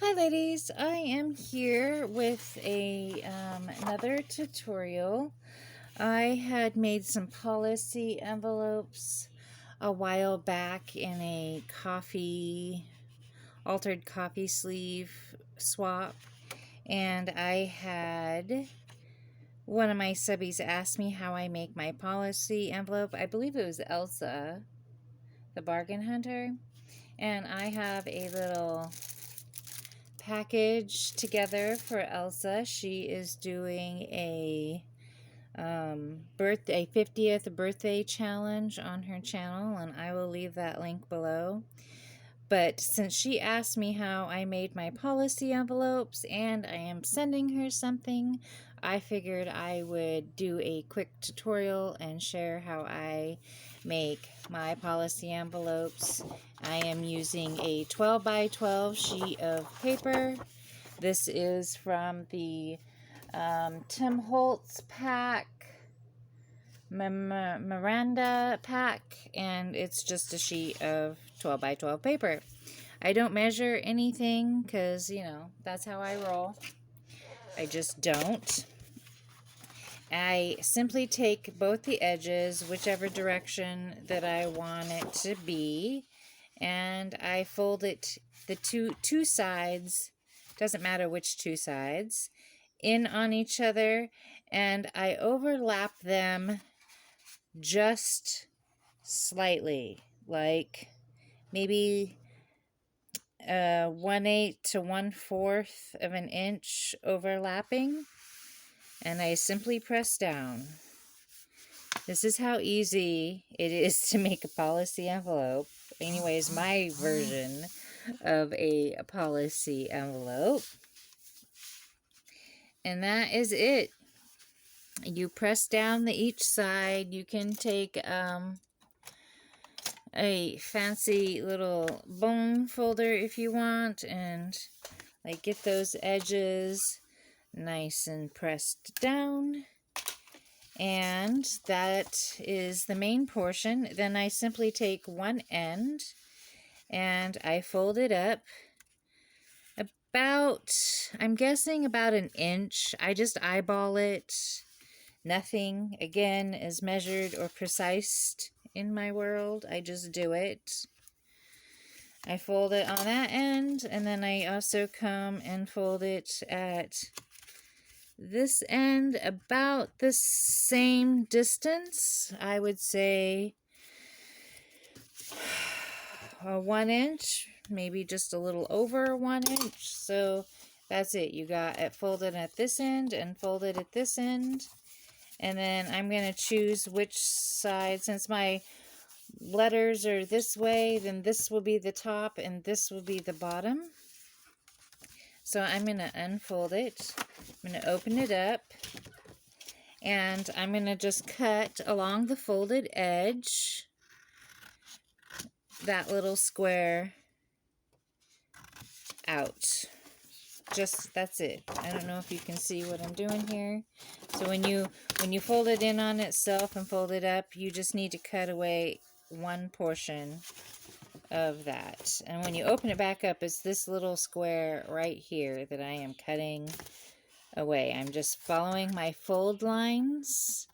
Hi ladies, I am here with another tutorial. I had made some policy envelopes a while back in a altered coffee sleeve swap, and I had one of my subbies ask me how I make my policy envelope. I believe it was Elsa, the bargain hunter, and I have a little package together for Elsa. She is doing a 50th birthday challenge on her channel, and I will leave that link below. But since she asked me how I made my policy envelopes and I am sending her something, I figured I would do a quick tutorial and share how I make my policy envelopes. I am using a 12 by 12 sheet of paper. This is from the Tim Holtz pack, Miranda pack, and it's just a sheet of 12 by 12 paper. I don't measure anything because, that's how I roll. I just don't. I simply take both the edges, whichever direction that I want it to be, and I fold it, the two sides, doesn't matter which two sides, in on each other, and I overlap them just slightly, like maybe 1/8 to 1/4 of an inch overlapping, and I simply press down. This is how easy it is to make a policy envelope. Anyways, my version of a policy envelope. And that is it. You press down each side. You can take a fancy little bone folder if you want, and get those edges nice and pressed down. And that is the main portion. Then I simply take one end and I fold it up about, I'm guessing about an inch. I just eyeball it. Nothing, again, is measured or precise in my world. I just do it. I fold it on that end, and then I also come and fold it at this end about the same distance. I would say 1 inch, maybe just a little over 1 inch. So that's it. You got it folded at this end and folded at this end. And then I'm going to choose which side. Since my letters are this way, then this will be the top and this will be the bottom. So I'm going to unfold it. I'm going to open it up. And I'm going to just cut along the folded edge that little square out. Just, that's it. I don't know if you can see what I'm doing here. So when you fold it in on itself and fold it up, you just need to cut away one portion of that. And when you open it back up, it's this little square right here that I am cutting away. I'm just following my fold lines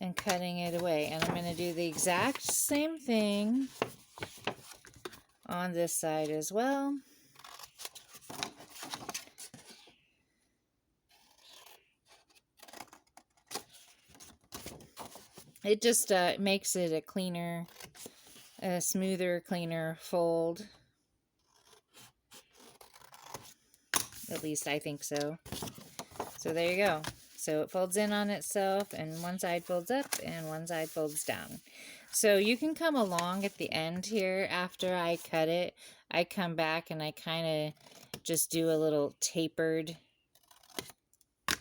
and cutting it away. And I'm going to do the exact same thing on this side as well. It just makes it a cleaner, a smoother, cleaner fold. At least I think so. So there you go. So it folds in on itself, and one side folds up and one side folds down. So you can come along at the end here after I cut it. I come back and I kind of just do a little tapered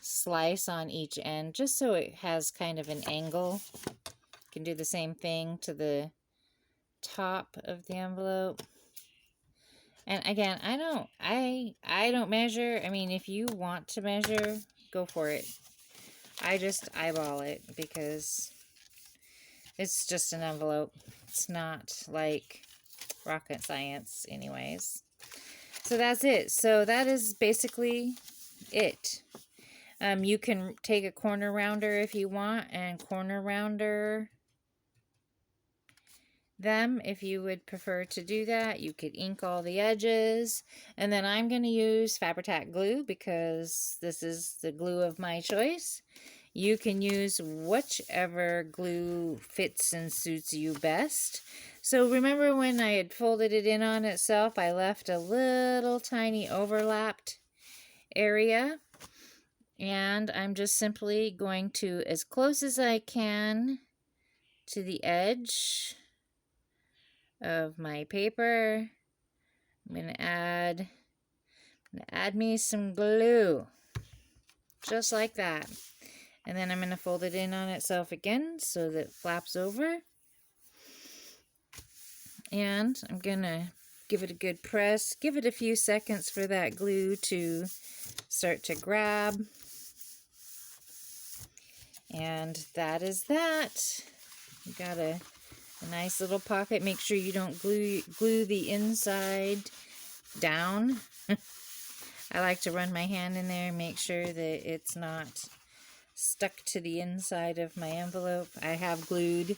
slice on each end, just so it has kind of an angle. You can do the same thing to the top of the envelope. And again, I don't measure. I mean, if you want to measure, go for it. I just eyeball it because it's just an envelope. It's not like rocket science anyways. So that's it. So that is basically it. You can take a corner rounder if you want and corner rounder them if you would prefer to do that. You could ink all the edges, and then I'm going to use Fabri-Tac glue because this is the glue of my choice. You can use whichever glue fits and suits you best. So remember when I had folded it in on itself, I left a little tiny overlapped area, and I'm just simply going to, as close as I can to the edge of my paper, I'm going to add me some glue, just like that. And then I'm going to fold it in on itself again so that it flaps over. And I'm going to give it a good press. Give it a few seconds for that glue to start to grab. And that is that. You got a nice little pocket. Make sure you don't glue the inside down. I like to run my hand in there and make sure that it's not stuck to the inside of my envelope. I have glued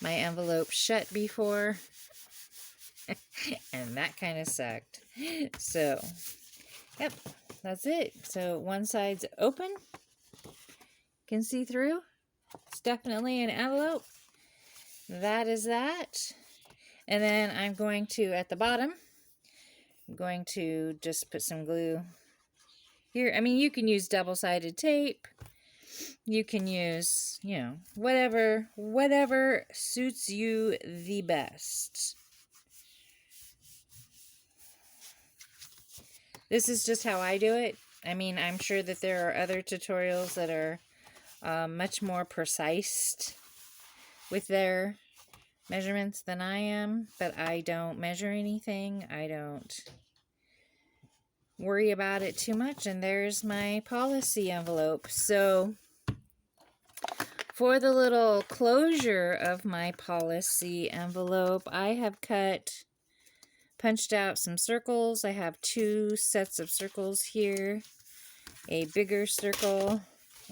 my envelope shut before, and that kind of sucked. So, yep, that's it. So one side's open, can see through. It's definitely an envelope. That is that. And then I'm going to, at the bottom, I'm going to just put some glue here. I mean, you can use double-sided tape. You can use, you know, whatever suits you the best. This is just how I do it. I mean, I'm sure that there are other tutorials that are much more precise with their measurements than I am, but I don't measure anything. I don't worry about it too much, and there's my policy envelope. So for the little closure of my policy envelope, I have punched out some circles. I have 2 sets of circles here, a bigger circle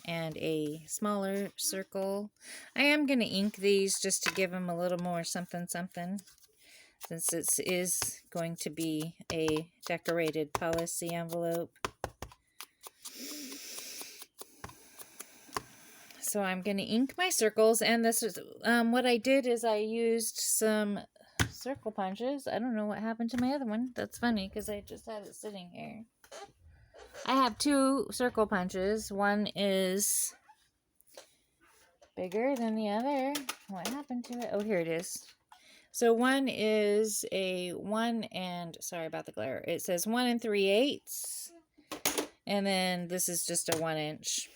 and a smaller circle. I am going to ink these just to give them a little more something something, since this is going to be a decorated policy envelope. So I'm going to ink my circles, and this is what I did is I used some circle punches. I don't know what happened to my other one. That's funny because I just had it sitting here. I have 2 circle punches. One is bigger than the other. What happened to it? Oh, here it is. So one is a 1 and, sorry about the glare, it says 1 3/8, and then this is just a 1 inch.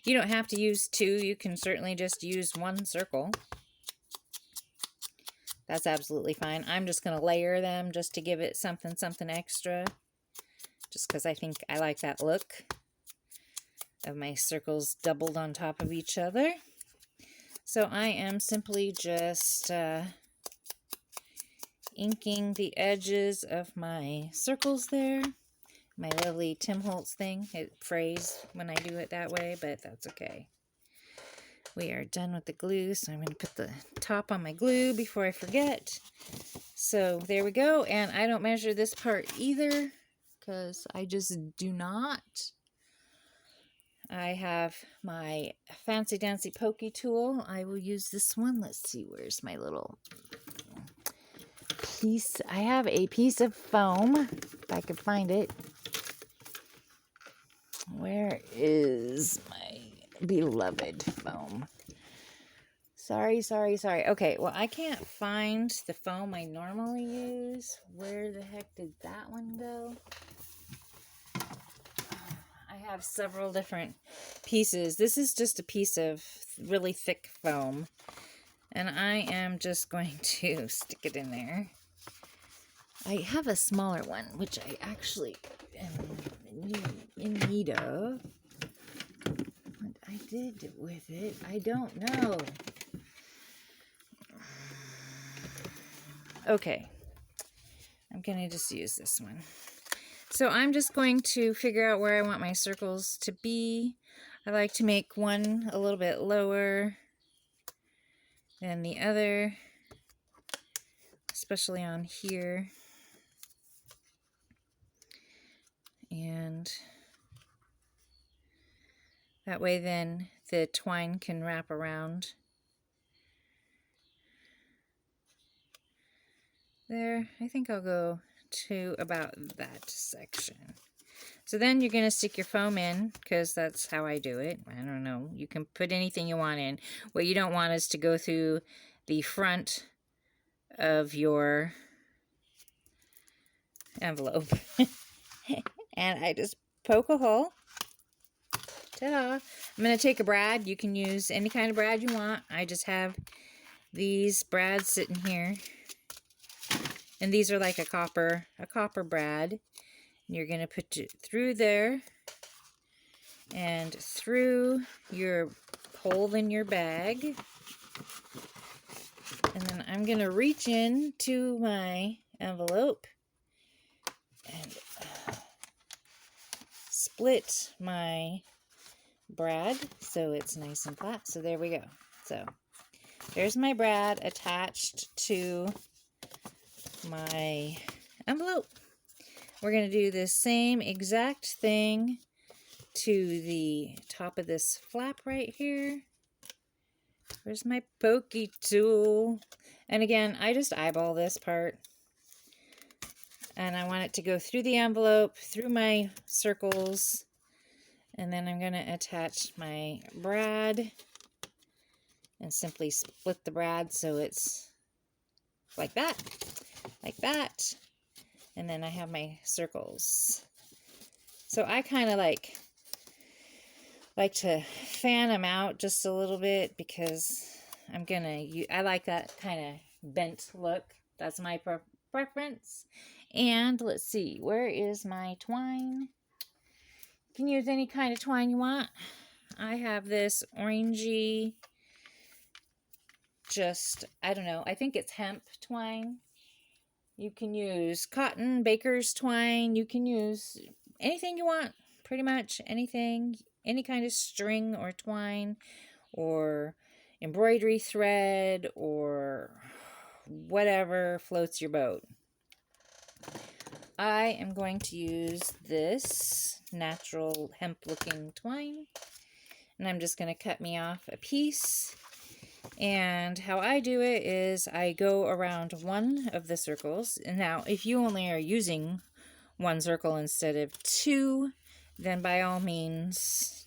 You don't have to use 2, you can certainly just use 1 circle. That's absolutely fine. I'm just going to layer them just to give it something extra, just because I think I like that look of my circles doubled on top of each other. So I am simply just inking the edges of my circles there. My lovely Tim Holtz thing. It frays when I do it that way, but that's okay. We are done with the glue, so I'm going to put the top on my glue before I forget. So there we go, and I don't measure this part either, because I just do not. I have my fancy dancy pokey tool. I will use this one. Let's see, where's my little piece? I have a piece of foam, if I could find it. Where is my beloved foam? Sorry. Okay, well, I can't find the foam I normally use. Where the heck did that one go? I have several different pieces. This is just a piece of really thick foam, and I am just going to stick it in there. I have a smaller one, which I actually am in need of. What I did with it, I don't know. Okay, I'm going to just use this one. So I'm just going to figure out where I want my circles to be. I like to make one a little bit lower than the other, especially on here. And that way then the twine can wrap around. There, I think I'll go to about that section. So then you're going to stick your foam in, because that's how I do it. I don't know. You can put anything you want in. What you don't want is to go through the front of your envelope. And I just poke a hole. Ta-da! I'm going to take a brad. You can use any kind of brad you want. I just have these brads sitting here. And these are like a copper brad. And you're going to put it through there and through your hole in your bag. And then I'm going to reach in to my envelope and split my brad so it's nice and flat. So there we go. So there's my brad attached to my envelope. We're going to do the same exact thing to the top of this flap right here. Where's my pokey tool? And again, I just eyeball this part. And I want it to go through the envelope, through my circles. And then I'm going to attach my brad and simply split the brad so it's like that. Like that. And then I have my circles. So I kind of like to fan them out just a little bit, because I like that kind of bent look. That's my preference. And let's see, where is my twine? You can use any kind of twine you want. I have this orangey, I don't know, I think it's hemp twine. You can use cotton, baker's twine. You can use anything you want, pretty much anything, any kind of string or twine or embroidery thread or whatever floats your boat. I am going to use this natural hemp looking twine, and I'm just going to cut me off a piece. And how I do it is I go around one of the circles. And now, if you only are using one circle instead of two, then by all means,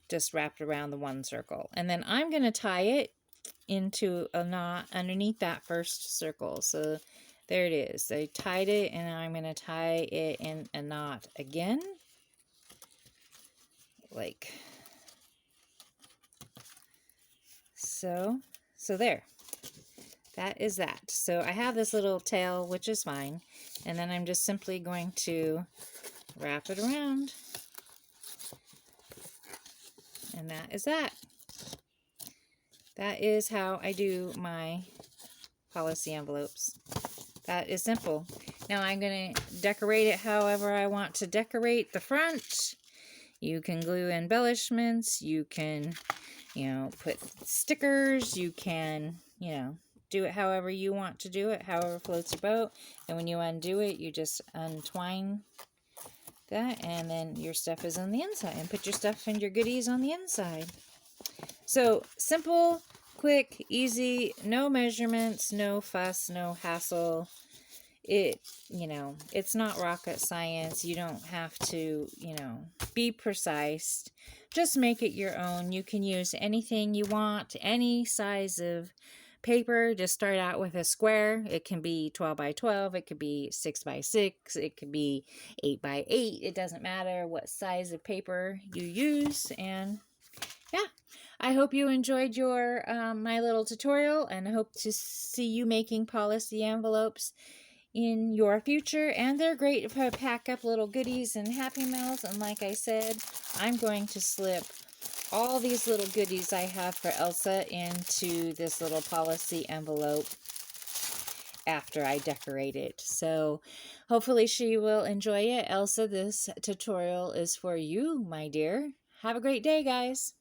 just wrap it around the one circle. And then I'm going to tie it into a knot underneath that first circle. So there it is. I tied it, and I'm going to tie it in a knot again. Like so. So there. That is that. So I have this little tail, which is fine. And then I'm just simply going to wrap it around. And that is that. That is how I do my policy envelopes. That is simple. Now I'm going to decorate it however I want to decorate the front. You can glue embellishments. You can, put stickers. You can, do it however you want to do it, however floats your boat. And when you undo it, you just untwine that, and then your stuff is on the inside. And put your stuff and your goodies on the inside. So simple, quick, easy, no measurements, no fuss, no hassle. It's not rocket science. You don't have to, be precise. Just make it your own. You can use anything you want, any size of paper. Just start out with a square. It can be 12 by 12. It could be 6 by 6. It could be 8 by 8. It doesn't matter what size of paper you use. And yeah, I hope you enjoyed your my little tutorial, and I hope to see you making policy envelopes in your future. And they're great to pack up little goodies and Happy Meals. And like I said, I'm going to slip all these little goodies I have for Elsa into this little policy envelope after I decorate it. So hopefully she will enjoy it. Elsa, this tutorial is for you, my dear. Have a great day, guys.